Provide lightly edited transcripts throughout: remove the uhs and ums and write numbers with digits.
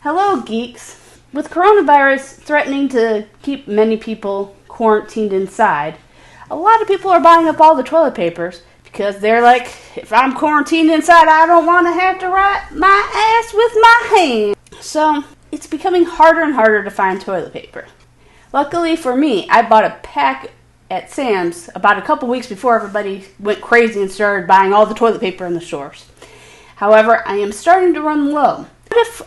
Hello, geeks. With coronavirus threatening to keep many people quarantined inside, a lot of people are buying up all the toilet papers because they're like, if I'm quarantined inside, I don't want to have to wipe my ass with my hand. So, it's becoming harder and harder to find toilet paper. Luckily for me, I bought a pack at Sam's about a couple weeks before everybody went crazy and started buying all the toilet paper in the stores. However, I am starting to run low. What if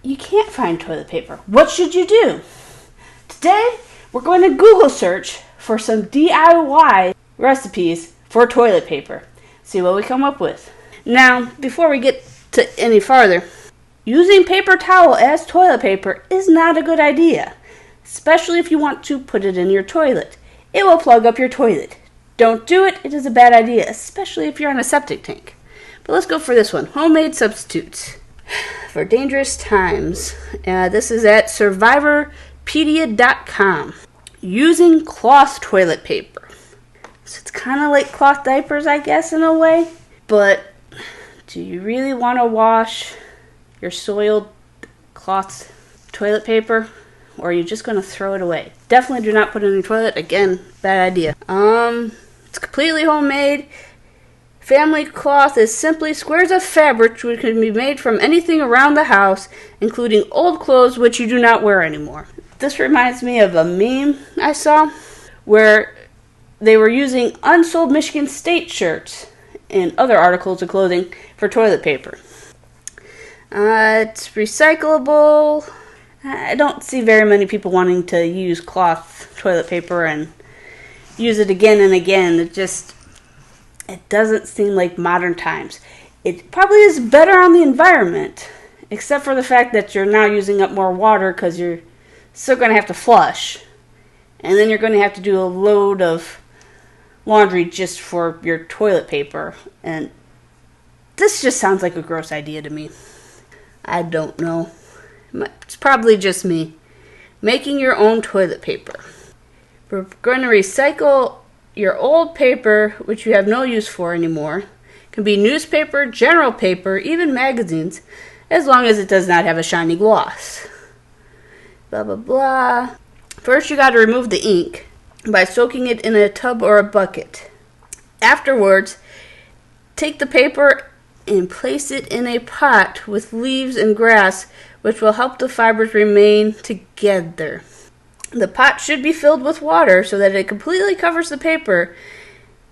you can't find toilet paper? What should you do? Today, we're going to Google search for some DIY recipes for toilet paper. See what we come up with. Now, before we get to any farther, using paper towel as toilet paper is not a good idea, especially if you want to put it in your toilet. It will plug up your toilet. Don't do it. It is a bad idea, especially if you're on a septic tank. But let's go for this one. Homemade substitutes for dangerous times. This is at survivorpedia.com. Using cloth toilet paper. So it's kind of like cloth diapers, I guess, in a way. But do you really want to wash your soiled cloth toilet paper? Or are you just going to throw it away? Definitely do not put it in your toilet. Again, bad idea. It's completely homemade. Family cloth is simply squares of fabric which can be made from anything around the house, including old clothes which you do not wear anymore. This reminds me of a meme I saw where they were using unsold Michigan State shirts and other articles of clothing for toilet paper. It's recyclable. I don't see very many people wanting to use cloth toilet paper and use it again and again. It doesn't seem like modern times. It probably is better on the environment, except for the fact that you're now using up more water because you're still going to have to flush. And then you're going to have to do a load of laundry just for your toilet paper. And this just sounds like a gross idea to me. I don't know. It's probably just me. Making your own toilet paper. We're going to recycle your old paper, which you have no use for anymore. It can be newspaper, general paper, even magazines, as long as it does not have a shiny gloss. Blah, blah, blah. First, you got to remove the ink by soaking it in a tub or a bucket. Afterwards, take the paper and place it in a pot with leaves and grass, which will help the fibers remain together. The pot should be filled with water so that it completely covers the paper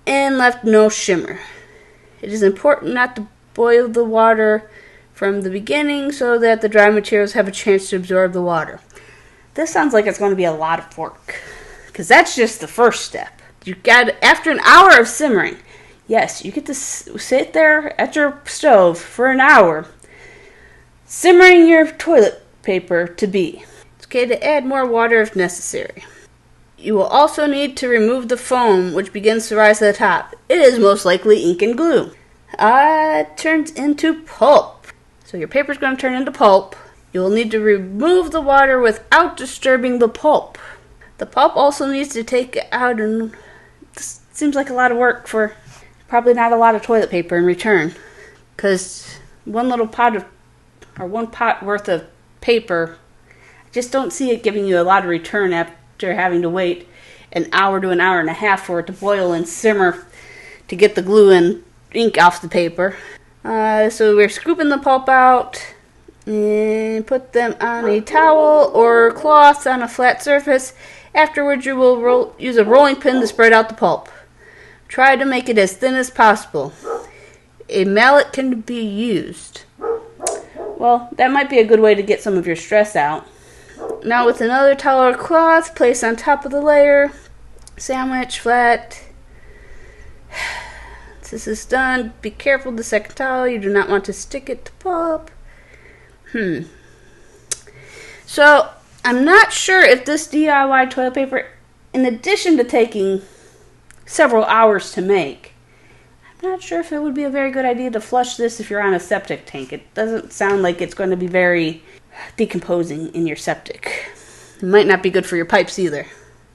and left no shimmer. It is important not to boil the water from the beginning so that the dry materials have a chance to absorb the water. This sounds like it's going to be a lot of work, because that's just the first step. After an hour of simmering, yes, you get to sit there at your stove for an hour, simmering your toilet paper to be. It's okay to add more water if necessary. You will also need to remove the foam which begins to rise to the top. It is most likely ink and glue. It turns into pulp. So your paper is going to turn into pulp. You will need to remove the water without disturbing the pulp. The pulp also needs to take out, and this seems like a lot of work for probably not a lot of toilet paper in return. Because one pot worth of paper, I just don't see it giving you a lot of return after having to wait an hour to an hour and a half for it to boil and simmer to get the glue and ink off the paper. So we're scooping the pulp out and put them on a towel or cloth on a flat surface. Afterwards, you will use a rolling pin to spread out the pulp. Try to make it as thin as possible. A mallet can be used. Well, that might be a good way to get some of your stress out. Now with another towel or cloth, place on top of the layer. Sandwich flat. Once this is done, be careful with the second towel. You do not want to stick it to pulp. So, I'm not sure if this DIY toilet paper, in addition to taking several hours to make, I'm not sure if it would be a very good idea to flush this if you're on a septic tank. It doesn't sound like it's going to be very decomposing in your septic. It might not be good for your pipes either.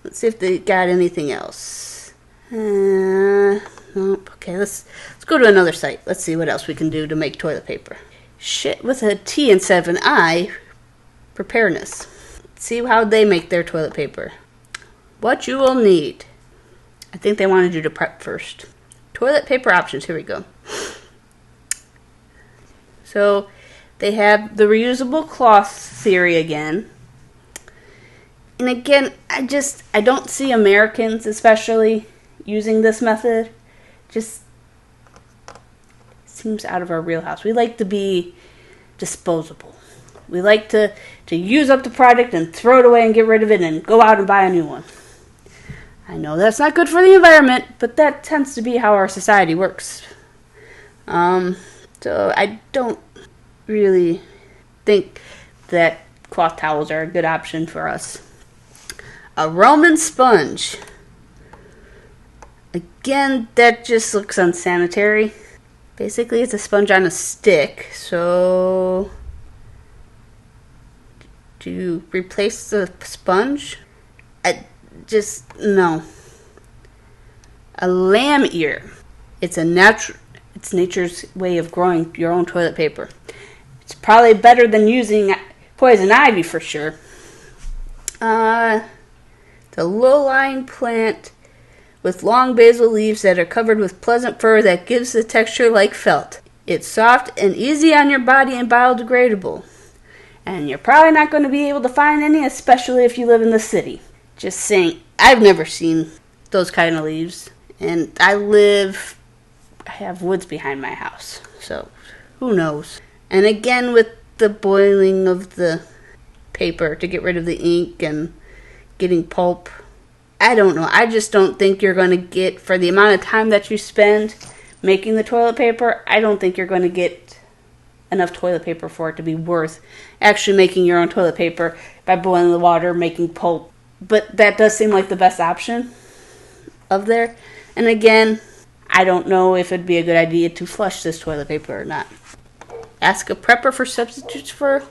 Let's see if they got anything else. Nope. Okay, let's go to another site. Let's see what else we can do to make toilet paper. Shit with a T instead of an I. preparedness. See how they make their toilet paper. What you will need. I think they wanted you to prep first. Toilet paper options. Here we go. So they have the reusable cloth theory again. And again, I don't see Americans especially using this method. Just seems out of our wheelhouse. We like to be disposable. We like to use up the product and throw it away and get rid of it and go out and buy a new one. I know that's not good for the environment, but that tends to be how our society works. So I don't really think that cloth towels are a good option for us. A Roman sponge. Again, that just looks unsanitary. Basically, it's a sponge on a stick. So, do you replace the sponge? No. A lamb ear. It's nature's way of growing your own toilet paper. It's probably better than using poison ivy for sure. The low-lying plant with long basal leaves that are covered with pleasant fur that gives the texture like felt. It's soft and easy on your body and biodegradable. And you're probably not going to be able to find any, especially if you live in the city. Just saying, I've never seen those kind of leaves. And I have woods behind my house. So, who knows? And again, with the boiling of the paper to get rid of the ink and getting pulp, I don't know. I just don't think you're going to get, for the amount of time that you spend making the toilet paper, I don't think you're going to get enough toilet paper for it to be worth actually making your own toilet paper by boiling the water, making pulp. But that does seem like the best option of there. And again, I don't know if it'd be a good idea to flush this toilet paper or not. Ask a prepper for substitutes for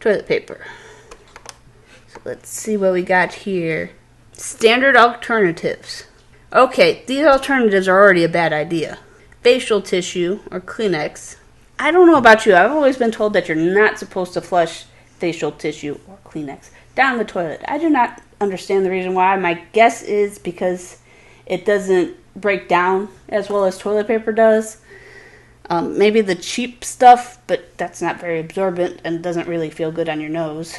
toilet paper. So let's see what we got here. Standard alternatives. Okay, these alternatives are already a bad idea. Facial tissue or Kleenex. I don't know about you. I've always been told that you're not supposed to flush facial tissue or Kleenex down the toilet. I do not understand the reason why. My guess is because it doesn't break down as well as toilet paper does. Maybe the cheap stuff, but that's not very absorbent and doesn't really feel good on your nose.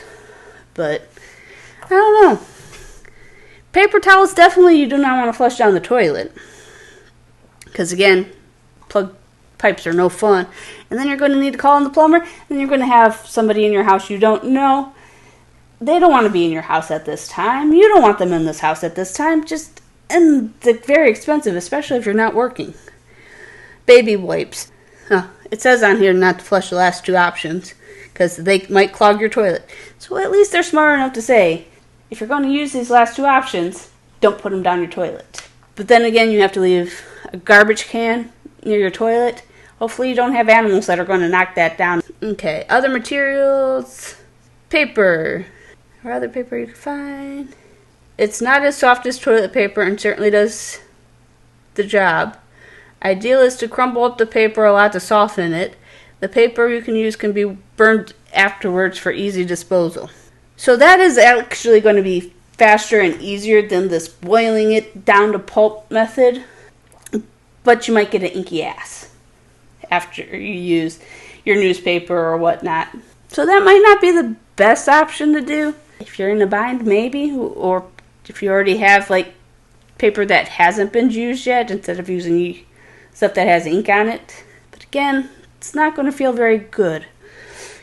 But I don't know. Paper towels, definitely you do not want to flush down the toilet. Because again, plug pipes are no fun. And then you're going to need to call in the plumber. And then you're going to have somebody in your house you don't know. They don't want to be in your house at this time. You don't want them in this house at this time. And they're very expensive, especially if you're not working. Baby wipes. It says on here not to flush the last two options because they might clog your toilet. So at least they're smart enough to say, if you're going to use these last two options, don't put them down your toilet. But then again, you have to leave a garbage can near your toilet. Hopefully you don't have animals that are going to knock that down. Okay, other materials. Paper. Or other paper you can find. It's not as soft as toilet paper and certainly does the job. Ideal is to crumble up the paper a lot to soften it. The paper you can use can be burned afterwards for easy disposal. So that is actually going to be faster and easier than this boiling it down to pulp method. But you might get an inky ass after you use your newspaper or whatnot. So that might not be the best option to do. If you're in a bind, maybe. Or if you already have like paper that hasn't been used yet instead of using stuff that has ink on it. But again, it's not going to feel very good.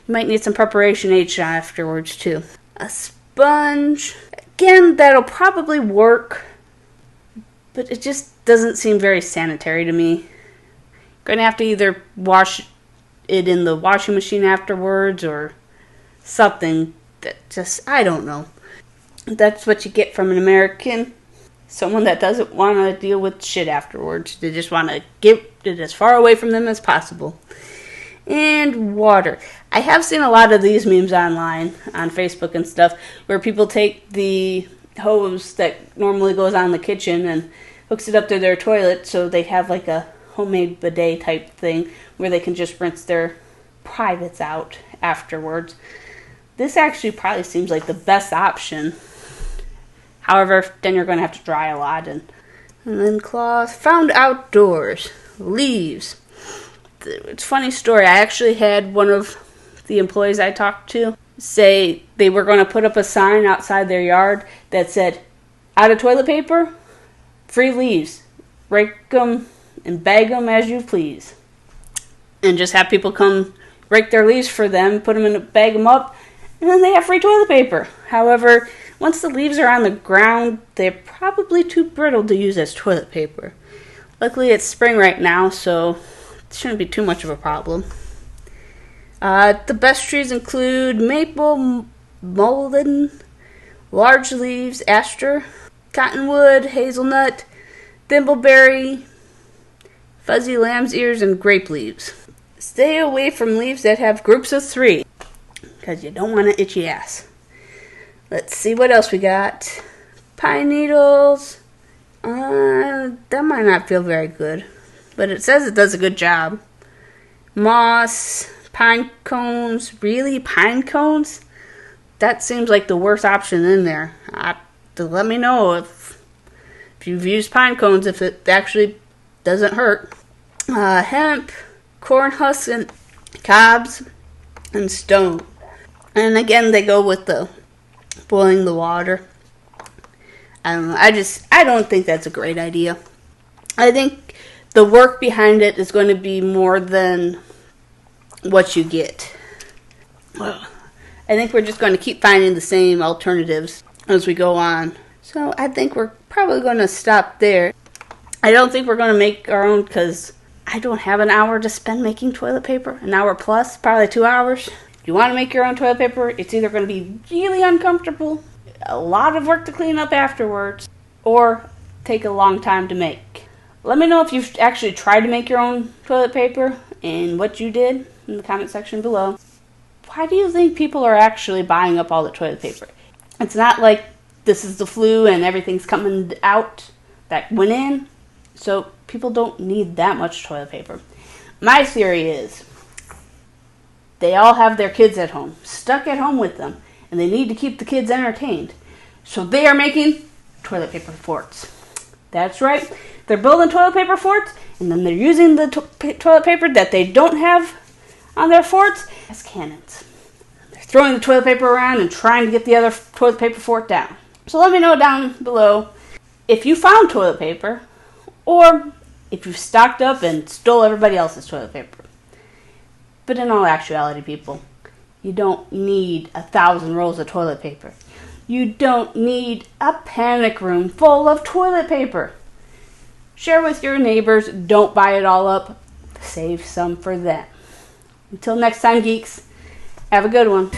You might need some preparation H afterwards too. A sponge. Again, that'll probably work, but it just doesn't seem very sanitary to me. You're going to have to either wash it in the washing machine afterwards or something that just, I don't know. That's what you get from an American. Someone that doesn't want to deal with shit afterwards. They just want to get it as far away from them as possible. And water. I have seen a lot of these memes online, on Facebook and stuff, where people take the hose that normally goes on in the kitchen and hooks it up to their toilet so they have like a homemade bidet type thing where they can just rinse their privates out afterwards. This actually probably seems like the best option. However, then you're going to have to dry a lot. And then cloth. Found outdoors. Leaves. It's a funny story. I actually had one of the employees I talked to say they were going to put up a sign outside their yard that said, out of toilet paper, free leaves. Rake them and bag them as you please. And just have people come rake their leaves for them, put them in a bag them up, and then they have free toilet paper. However, once the leaves are on the ground, they're probably too brittle to use as toilet paper. Luckily, it's spring right now, so it shouldn't be too much of a problem. The best trees include maple, mullein, large leaves, aster, cottonwood, hazelnut, thimbleberry, fuzzy lamb's ears, and grape leaves. Stay away from leaves that have groups of 3, because you don't want an itchy ass. Let's see what else we got. Pine needles. That might not feel very good, but it says it does a good job. Moss, pine cones. Really, pine cones? That seems like the worst option in there. Let me know if you've used pine cones, if it actually doesn't hurt. Hemp, corn husks, and cobs, and stone. And again, they go with the boiling the water. I don't know. I don't think that's a great idea. I think the work behind it is going to be more than what you get. I think we're just going to keep finding the same alternatives as we go on. So I think we're probably going to stop there. I don't think we're going to make our own because I don't have an hour to spend making toilet paper. An hour plus, probably 2 hours. If you want to make your own toilet paper, it's either going to be really uncomfortable, a lot of work to clean up afterwards, or take a long time to make. Let me know if you've actually tried to make your own toilet paper and what you did in the comment section below. Why do you think people are actually buying up all the toilet paper? It's not like this is the flu and everything's coming out that went in, so people don't need that much toilet paper. My theory is they all have their kids at home, stuck at home with them, and they need to keep the kids entertained. So they are making toilet paper forts. That's right. They're building toilet paper forts, and then they're using the toilet paper that they don't have on their forts as cannons. They're throwing the toilet paper around and trying to get the other toilet paper fort down. So let me know down below if you found toilet paper, or if you've stocked up and stole everybody else's toilet paper. But in all actuality, people, you don't need 1,000 rolls of toilet paper. You don't need a panic room full of toilet paper. Share with your neighbors. Don't buy it all up. Save some for them. Until next time, geeks, have a good one.